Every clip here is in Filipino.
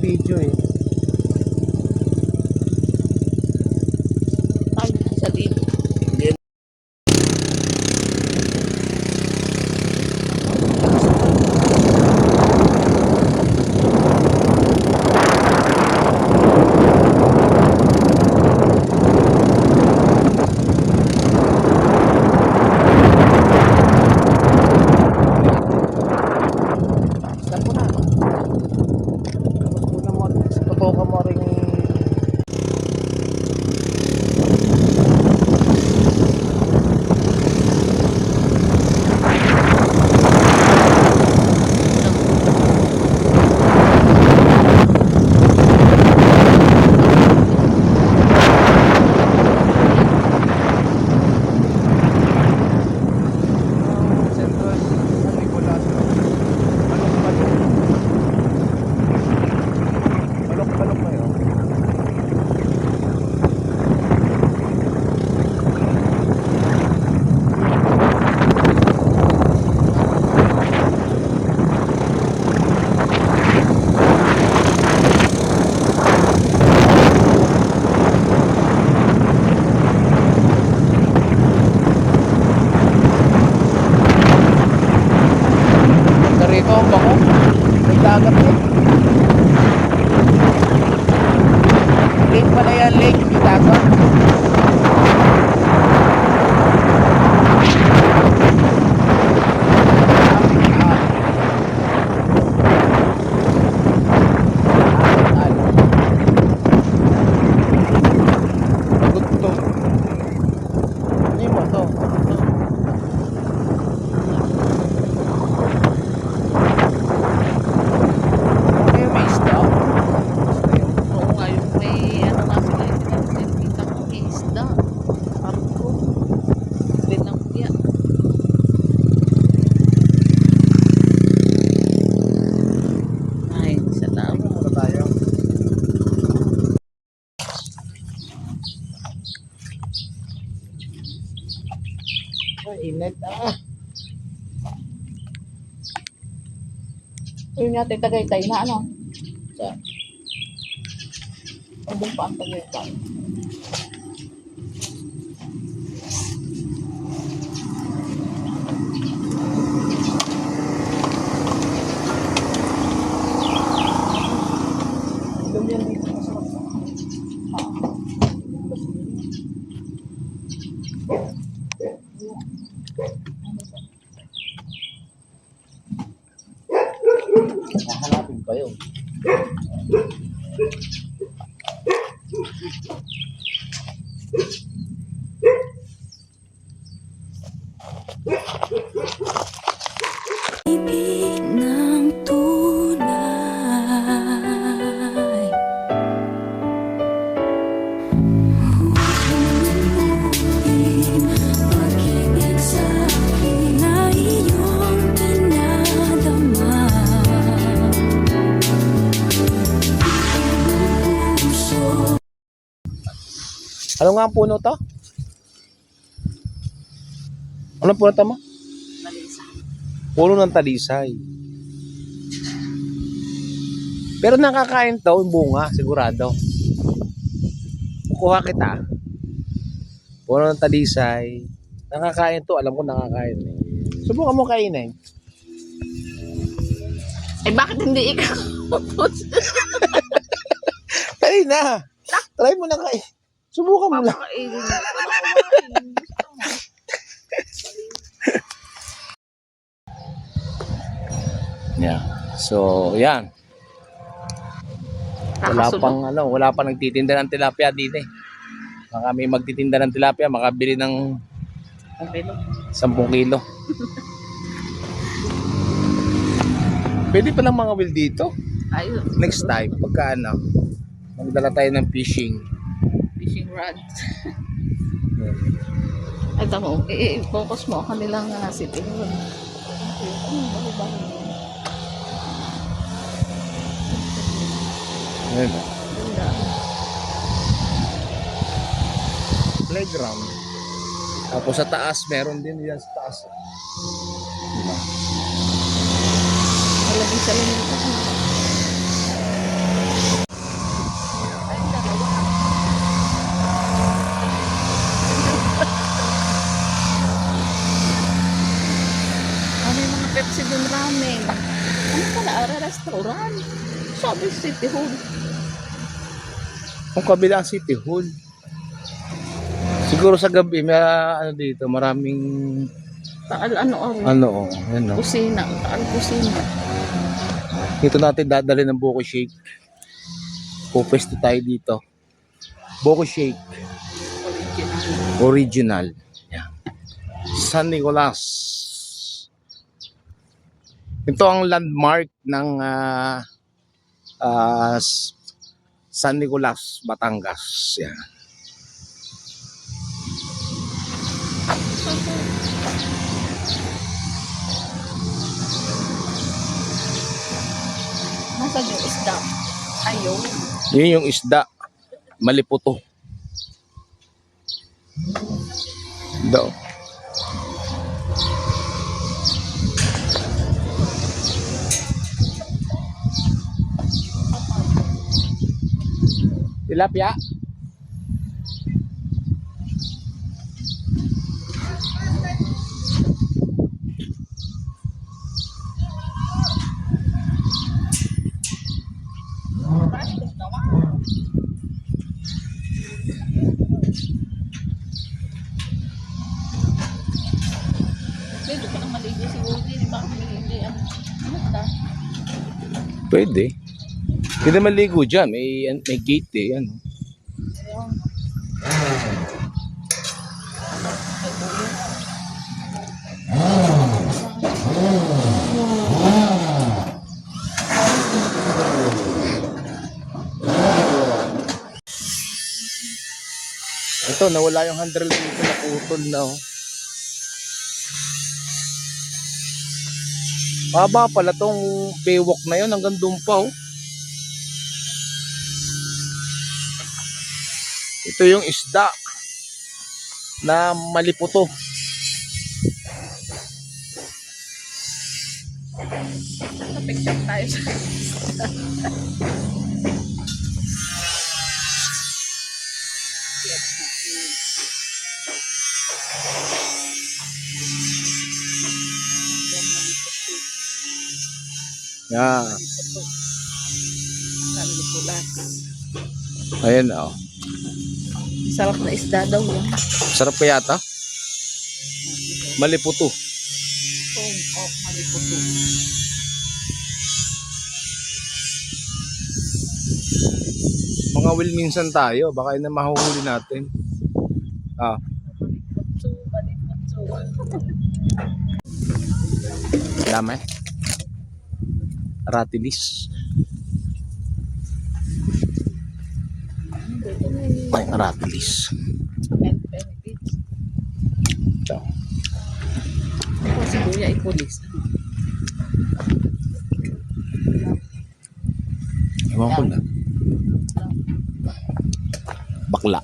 Video eh. Ay, sa dito. Tutukan mo rin rito ang bango. May dagat eh. Lake pala yan, lake, hindi dagat. Init Yun natin Tagaytay na ano. So, andun pa ang Tagaytay. Hahanapin pa yun. Ibig ng tunay, huwag lumuhin, pag-ibig sa akin na iyong Ano nga ang puno to? Anong puno to mo? Malisa. Puno ng talisay. Pero nakakain to, yung bunga, sigurado. Kukuha kita. Puno ng talisay. Nakakain to, alam ko nakakain. Subukan mo kainin. Eh, bakit hindi ikaw? Try na. Try mo na kain. Subukan mo lang. Papakainin. Yeah. So, yan. Wala pang nagtitinda ng tilapia dito eh. Baka may magtitinda ng tilapia, makabili ng 10 kilo. Pwede pa lang mga will dito. Ayun. Next time, pagka magdala tayo ng fishing. Fishing rod. Ay, tamo. I-focus mo ang kanilang city. Ayan. Playground. Tapos sa taas, meron din yan sa taas. Diba? Malabing sa limita. Ano yung mga Pepsi dun ramen? Ano pala? Restaurant? Sabi City Hall. Kung kabila ang City Hall. Siguro sa gabi, may dito, maraming Kusina. Kusina. Dito natin dadali ng buko shake. Pupwesto tayo dito. Buko shake. Original. Yan. San Nicolas. Ito ang landmark ng San Nicolas, Batangas. Yan. Nasaan yung isda? Ayaw. Yun yung isda. Maliputo. Daw. Tilapia. Pwede pa nang maligo si Woody. Baka hindi. Ano ba? Pwede. Pwede maligo dyan. May gate eh. Ano. Ito, nawala yung 100 dito na putol na oh. Baba pala tong baywalk na yun, hanggang doon pa oh. Ito yung isda na maliputo. Picture tayo sa Yeah. Nicolas. Ayan oh. Sarap na isda daw yan. Sarap pa yata. Maliputo. Maliputo. Mga will minsan tayo, baka yun na mahuhuli natin. Ah. Dami. Ratilis. Ay, ratilis. Benefits. Ito. Ako si Kuya ay pulis. Ewan ko na. Bakla.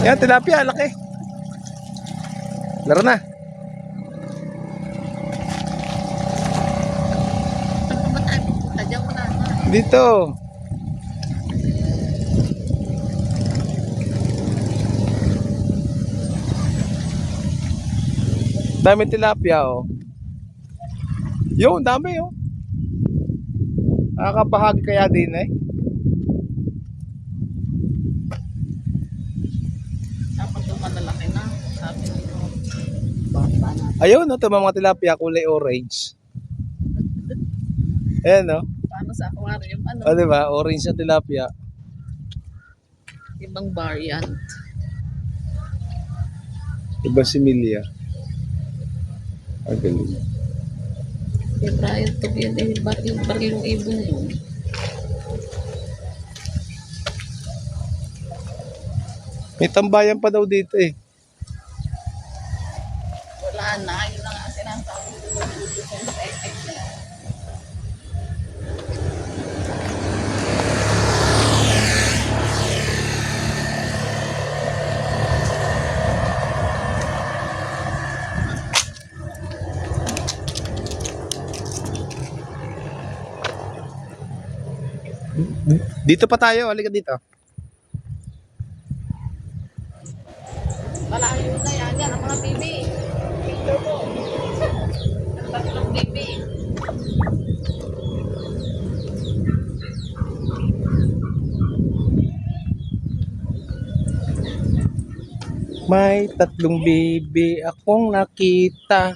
Yan, tilapia, laki. Laro na. Saan ba tayo pupunta? Diyan wala na. Dito. Dami tilapia, oh. Yun, dami, oh. Nakakabahagi kaya din, eh. Dapat yung malalaki na. Sabi nito. Bata na. Ayun, no, ito mga tilapia, kulay orange. Ayan, no. Paano sa aquarium? Ano? O, diba? Orange na tilapia. Ibang variant. Iba similia. Ang galing. Yung Brian to yun, yung barilong ibon yun. May tambayan pa daw dito, eh. Wala na, yun lang ang sinasabi ko. Sa effect na yun. Dito pa tayo, halika dito. Malayo na yan, yan ang mga bibi. Picture mo. Ang tatlong bibi. May tatlong bibi akong nakita.